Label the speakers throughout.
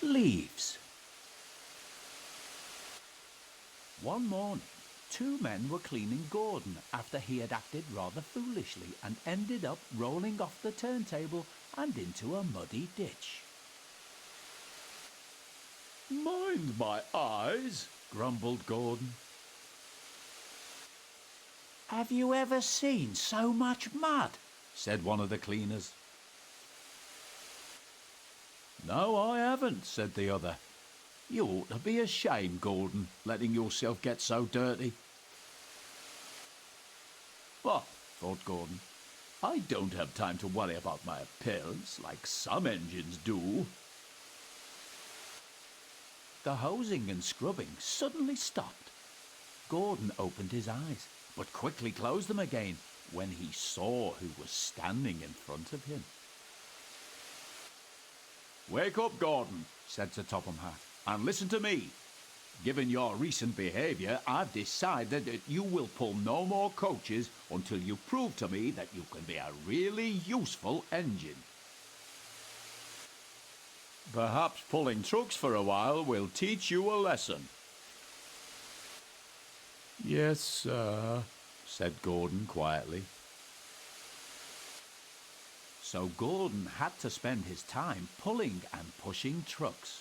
Speaker 1: Leaves. One morning, two men were cleaning Gordon after he had acted rather foolishly and ended up rolling off the turntable and into a muddy ditch.
Speaker 2: "Mind my eyes," grumbled Gordon.
Speaker 1: "Have you ever seen so much mud?" said one of the cleaners.
Speaker 2: "No, I haven't," said the other. "You ought to be ashamed, Gordon, letting yourself get so dirty." "Bah," thought Gordon. "I don't have time to worry about my appearance like some engines do."
Speaker 1: The hosing and scrubbing suddenly stopped. Gordon opened his eyes, but quickly closed them again when he saw who was standing in front of him.
Speaker 2: "Wake up, Gordon," said Sir Topham Hatt, "and listen to me. Given your recent behaviour, I've decided that you will pull no more coaches until you prove to me that you can be a really useful engine. Perhaps pulling trucks for a while will teach you a lesson." "Yes, sir," said Gordon quietly.
Speaker 1: So Gordon had to spend his time pulling and pushing trucks.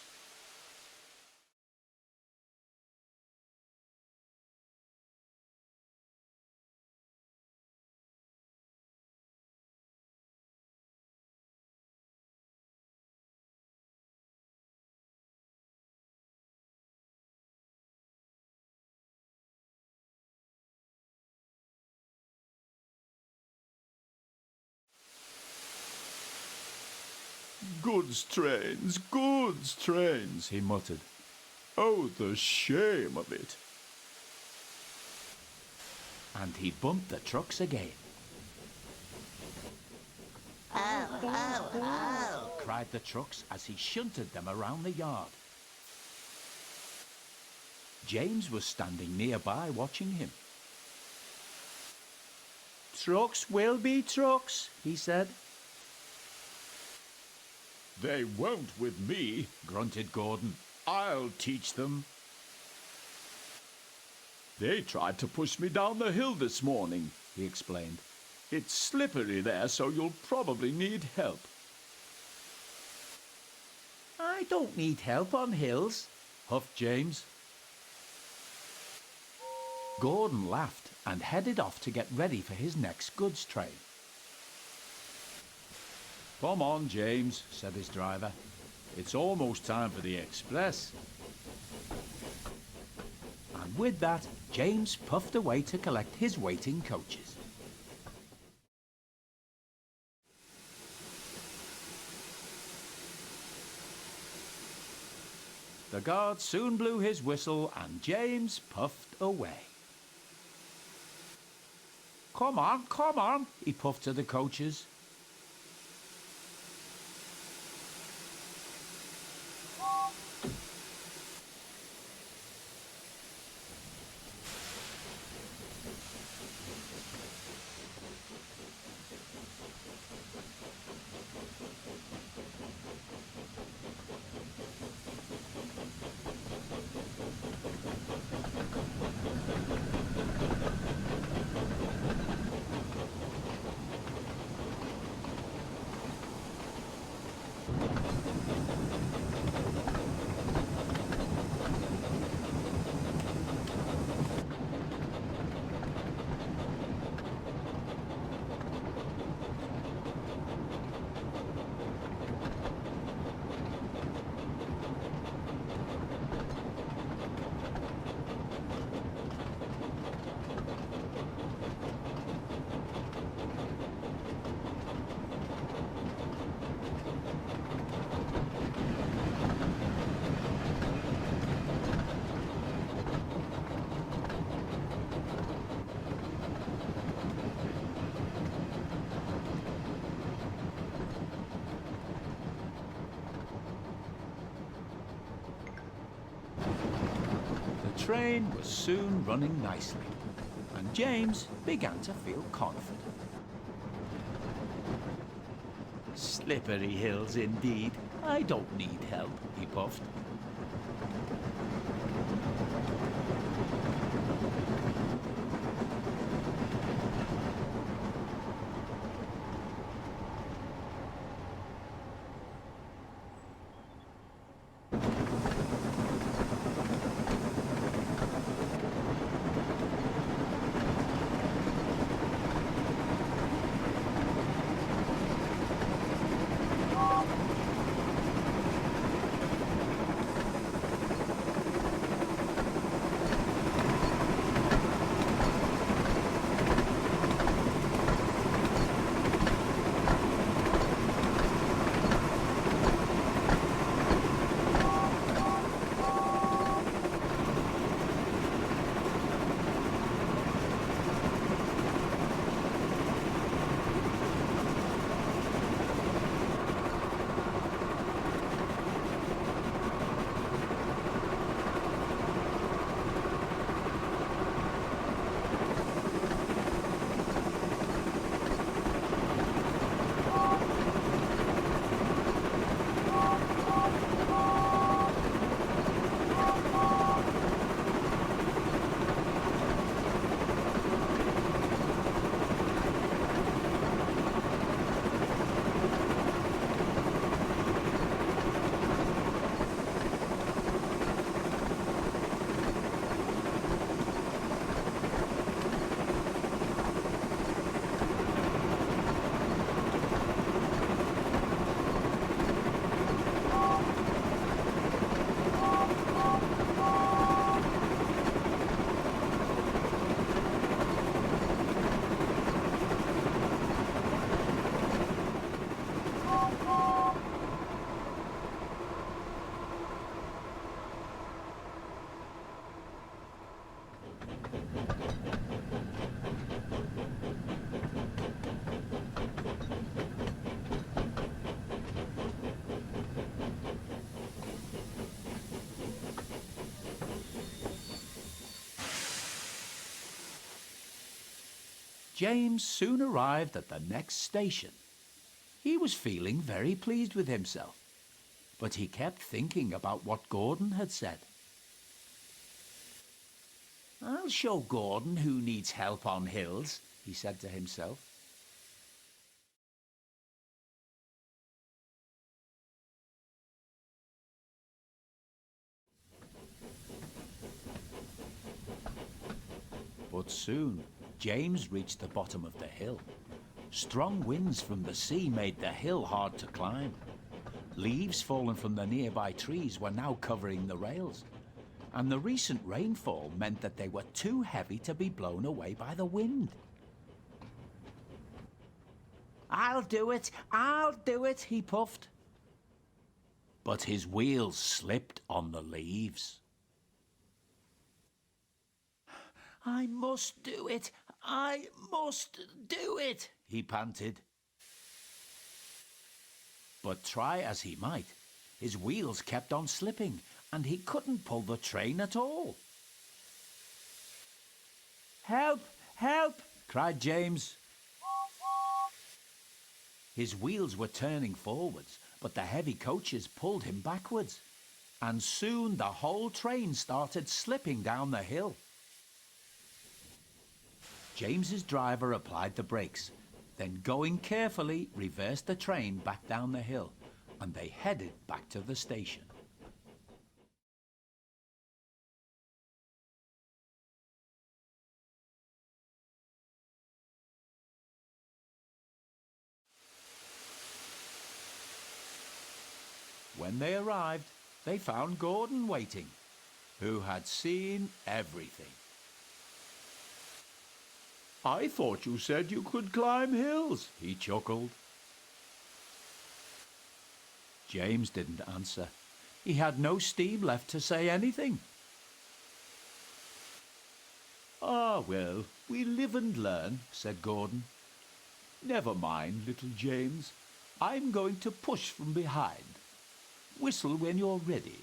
Speaker 2: Goods trains," he muttered. "Oh, the shame of it."
Speaker 1: And he bumped the trucks again. "Oh, cried the trucks as he shunted them around the yard. James was standing nearby watching him. "Trucks will be trucks," he said.
Speaker 2: "They won't with me," grunted Gordon. "I'll teach them." "They tried to push me down the hill this morning," he explained. "It's slippery there, so you'll probably need help."
Speaker 1: "I don't need help on hills," huffed James. Gordon laughed and headed off to get ready for his next goods train.
Speaker 2: "Come on, James," said his driver. "It's almost time for the express."
Speaker 1: And with that, James puffed away to collect his waiting coaches. The guard soon blew his whistle and James puffed away. Come on," he puffed to the coaches. The train was soon running nicely, and James began to feel confident. Slippery hills indeed. I don't need help, he puffed. James soon arrived at the next station. He was feeling very pleased with himself, but he kept thinking about what Gordon had said. "I'll show Gordon who needs help on hills," he said to himself. But soon James reached the bottom of the hill. Strong winds from the sea made the hill hard to climb. Leaves fallen from the nearby trees were now covering the rails, and the recent rainfall meant that they were too heavy to be blown away by the wind. I'll do it, he puffed. But his wheels slipped on the leaves. I must do it, he panted. But try as he might, his wheels kept on slipping, and he couldn't pull the train at all. Help! Help! cried James. His wheels were turning forwards, but the heavy coaches pulled him backwards, and soon the whole train started slipping down the hill. James's driver applied the brakes, then going carefully reversed the train back down the hill, and they headed back to the station. When they arrived, they found Gordon waiting, who had seen everything. I thought you said you could climb hills, he chuckled. James didn't answer. He had no steam left to say anything. Ah, well, we live and learn, said Gordon. Never mind, little James. I'm going to push from behind. Whistle when you're ready.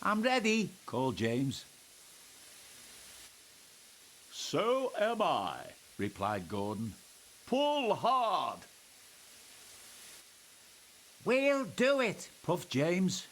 Speaker 1: I'm ready, called James.
Speaker 2: So am I, replied Gordon. Pull hard.
Speaker 1: We'll do it, puffed James.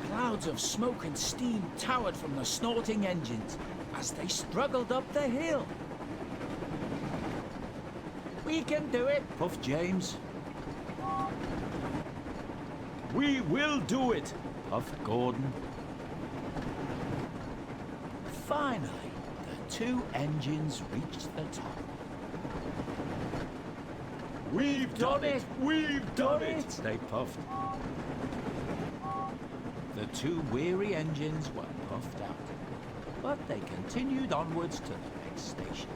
Speaker 1: Clouds of smoke and steam towered from the snorting engines as they struggled up the hill. We can do it, puffed James.
Speaker 2: We will do it,
Speaker 1: puffed Gordon. Finally, the two engines reached the top.
Speaker 2: We've done it! We've done it!
Speaker 1: They puffed. The two weary engines were puffed out, but they continued onwards to the next station.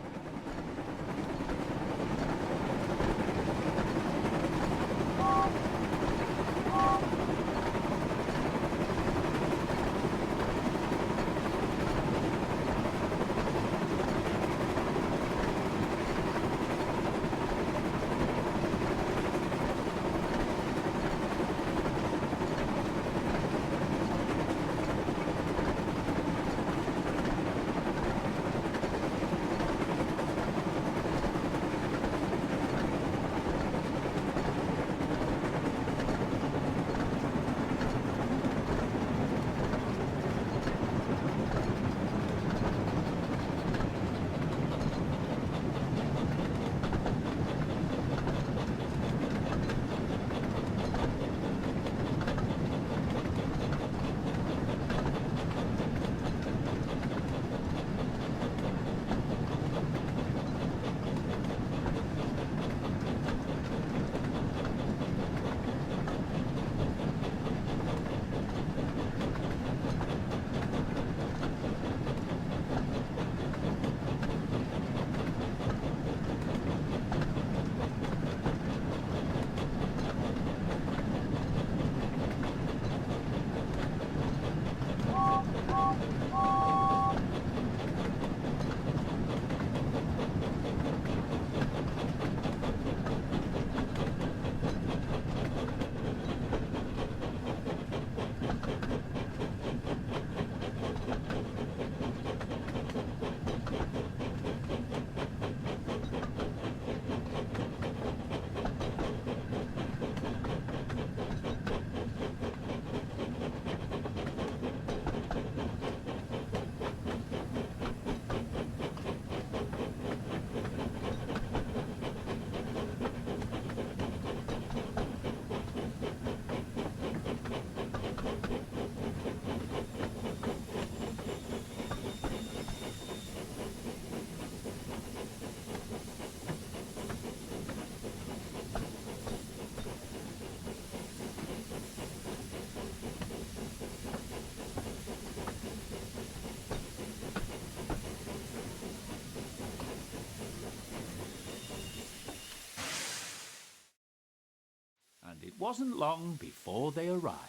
Speaker 1: wasn't long before they arrived.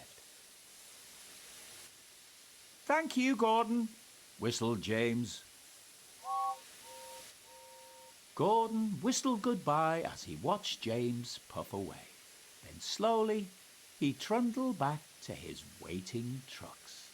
Speaker 2: Thank you, Gordon,
Speaker 1: Whistled James. Gordon whistled goodbye as he watched James puff away. Then slowly he trundled back to his waiting trucks.